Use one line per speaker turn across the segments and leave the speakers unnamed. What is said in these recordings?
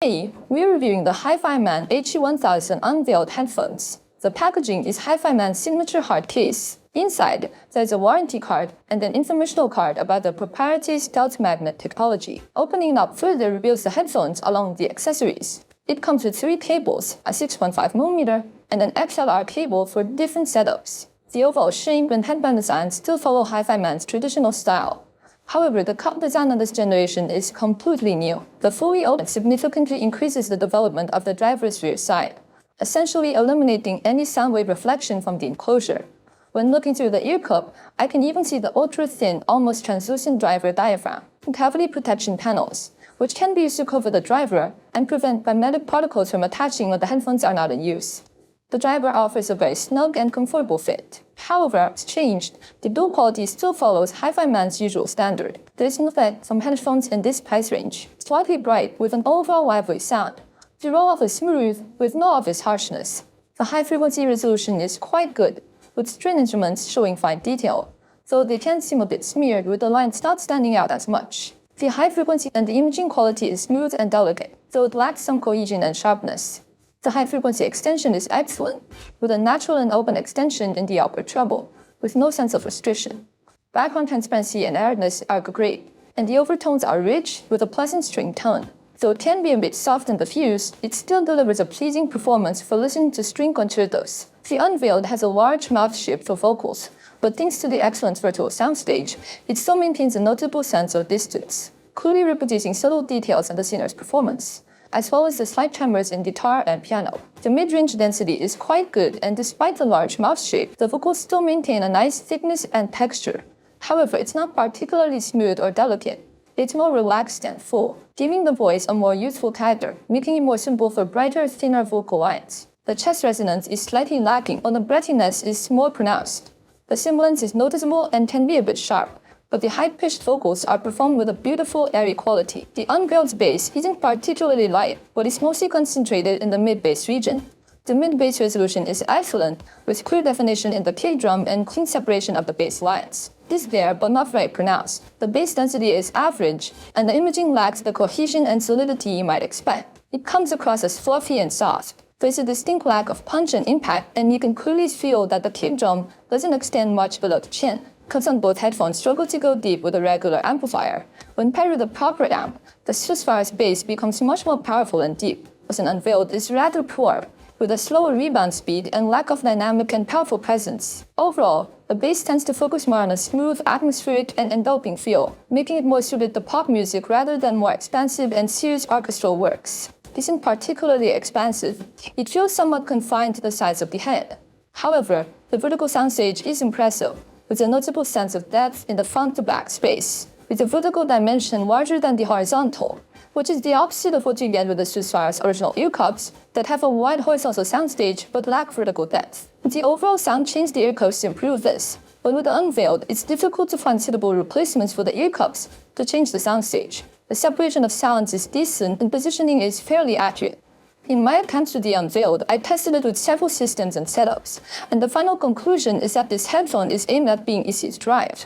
Today, we're reviewing the HIFIMAN HE1000 Unveiled headphones. The packaging is HIFIMAN's signature hard case. Inside, there's a warranty card and an informational card about the proprietary stealth magnet technology. Opening it up further reveals the headphones along with the accessories. It comes with 3 cables, a 6.5mm and an XLR cable for different setups. The overall shape and headband design still follow HIFIMAN's traditional style. However, the cup design on this generation is completely new. The fully open significantly increases the development of the driver's rear side, essentially eliminating any sound wave reflection from the enclosure. When looking through the ear cup, I can even see the ultra-thin, almost translucent driver diaphragm and cavity protection panels, which can be used to cover the driver and prevent magnetic particles from attaching when the headphones are not in use. The driver offers a very snug and comfortable fit. However, as changed, the build quality still follows HIFIMAN's usual standard. There is no effect from headphones in this price range. Slightly bright with an overall lively sound. The roll-off is smooth with no obvious harshness. The high-frequency resolution is quite good, with string instruments showing fine detail, though they can seem a bit smeared with the lines not standing out as much. The high frequency and the imaging quality is smooth and delicate, though it lacks some cohesion and sharpness. The high-frequency extension is excellent, with a natural and open extension in the upper treble, with no sense of restriction. Background transparency and airiness are great, and the overtones are rich with a pleasant string tone. Though it can be a bit soft and diffused, it still delivers a pleasing performance for listening to string concertos. The Unveiled has a large mouth shape for vocals, but thanks to the excellent virtual soundstage, it still maintains a notable sense of distance, clearly reproducing subtle details in the singer's performance, as well as the slight tremors in guitar and piano. The mid-range density is quite good, and despite the large mouth shape, the vocals still maintain a nice thickness and texture. However, it's not particularly smooth or delicate. It's more relaxed and full, giving the voice a more youthful character, making it more suitable for brighter, thinner vocal lines. The chest resonance is slightly lacking, while the breathiness is more pronounced. The sibilance is noticeable and can be a bit sharp, but the high-pitched vocals are performed with a beautiful, airy quality. The Unveiled bass isn't particularly light, but is mostly concentrated in the mid-bass region. The mid-bass resolution is excellent, with clear definition in the kick drum and clean separation of the bass lines. This is there, but not very pronounced. The bass density is average, and the imaging lacks the cohesion and solidity you might expect. It comes across as fluffy and soft. There's a distinct lack of punch and impact, and you can clearly feel that the kick drum doesn't extend much below the chin. Cuts on both headphones struggle to go deep with a regular amplifier. When paired with a proper amp, the SUSVARA's bass becomes much more powerful and deep, whereas an Unveiled is rather poor, with a slower rebound speed and lack of dynamic and powerful presence. Overall, the bass tends to focus more on a smooth, atmospheric, and enveloping feel, making it more suited to pop music rather than more expansive and serious orchestral works. It isn't particularly expansive. It feels somewhat confined to the size of the head. However, the vertical soundstage is impressive, with a notable sense of depth in the front-to-back space, with the vertical dimension larger than the horizontal, which is the opposite of what you get with the SUSVARA's original ear cups that have a wide horizontal soundstage but lack vertical depth. The overall sound changed the ear cups to improve this, but with the Unveiled, it's difficult to find suitable replacements for the ear cups to change the soundstage. The separation of sounds is decent and positioning is fairly accurate. In my attempt to the Unveiled, I tested it with several systems and setups, and the final conclusion is that this headphone is aimed at being easy to drive,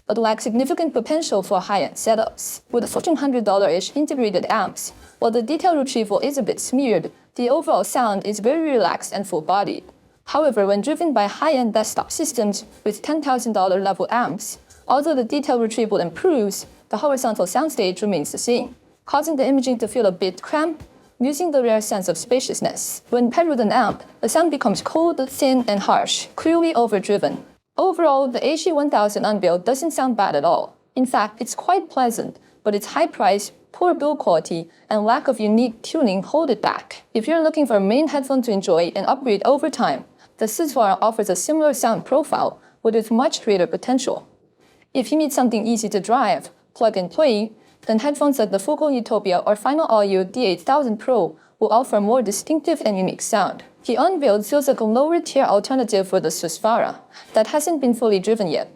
but lacks significant potential for high-end setups. With $1,400-ish integrated amps, while the detail retrieval is a bit smeared, the overall sound is very relaxed and full-bodied. However, when driven by high-end desktop systems with $10,000 level amps, although the detail retrieval improves, the horizontal soundstage remains the same, causing the imaging to feel a bit cramped, losing the rare sense of spaciousness. When paired with an amp, the sound becomes cold, thin, and harsh, clearly overdriven. Overall, the HE1000 Unveiled doesn't sound bad at all. In fact, it's quite pleasant, but its high price, poor build quality, and lack of unique tuning hold it back. If you're looking for a main headphone to enjoy and upgrade over time, the SUSVARA offers a similar sound profile, but with much greater potential. If you need something easy to drive, plug and play, then headphones like the Focal Utopia or Final Audio D8000 Pro will offer a more distinctive and unique sound. The Unveiled feels like a lower-tier alternative for the SUSVARA that hasn't been fully driven yet.